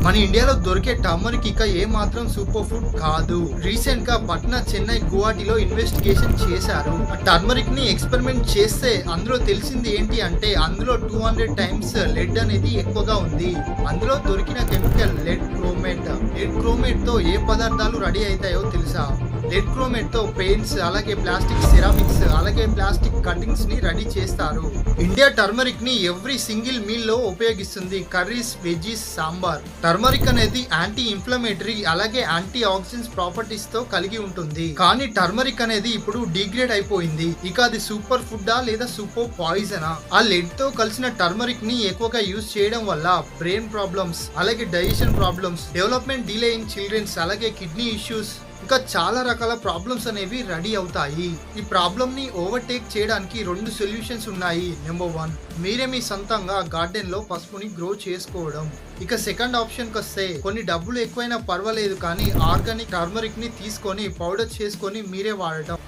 మన ఇండియాలో దొరికే టర్మరిక్ ఇక ఏ మాత్రం సూపర్ ఫుడ్ కాదు. రీసెంట్ గా పట్నా, చెన్నై, గువాహటిలో ఇన్వెస్టిగేషన్ చేశారు. టర్మరిక్ ని ఎక్స్పెరిమెంట్ చేస్తే అందులో తెలిసింది ఏంటి అంటే అందులో 200 టైమ్స్ లెడ్ అనేది ఎక్కువగా ఉంది. అందులో దొరికిన chemical lead chromate. Lead chromate తో ఏ పదార్థాలు రెడీ అవుతాయో తెలుసా? లెడ్ క్రోమేట్ తో పెయింట్స్, అలాగే ప్లాస్టిక్ సిరామిక్స్, అలాగే ప్లాస్టిక్ కటింగ్స్ ని రెడీ చేస్తారు. ఇండియా టర్మరిక్ ని ఎవ్రీ సింగిల్ మీల్ లో ఉపయోగిస్తుంది. Curries, veggies, sambar. టర్మరిక్ అనేది యాంటీ ఇన్ఫ్లమేటరీ అలాగే యాంటీ ఆక్సిడెంట్స్ ప్రాపర్టీస్ తో కలిగి ఉంటుంది. కానీ టర్మరిక్ అనేది ఇప్పుడు డిగ్రేడ్ అయిపోయింది. ఇక అది సూపర్ ఫుడ్డా లేదా సూపర్ పాయిజనా? ఆ లెడ్ తో కలిసిన టర్మరిక్ ని ఎక్కువగా యూజ్ చేయడం వల్ల బ్రెయిన్ ప్రాబ్లమ్స్, అలాగే digestion problems, development delay in childrens, అలాగే కిడ్నీ ఇష్యూస్, ఇంకా చాలా రకాల ప్రాబ్లమ్స్ అనేవి రెడీ అవుతాయి. ఈ ప్రాబ్లమ్ ని ఓవర్టేక్ చేయడానికి 2 సొల్యూషన్స్ ఉన్నాయి. నెంబర్ 1, మీరే మీ సొంతంగా గార్డెన్ లో పసుపుని గ్రో చేసుకోవడం. ఇక సెకండ్ ఆప్షన్ కి వస్తే, కొన్ని డబ్బులు ఎక్కువైనా పర్వాలేదు కానీ ఆర్గానిక్ టర్మరిక్ ని తీసుకొని పౌడర్ చేసుకొని మీరే వాడటం.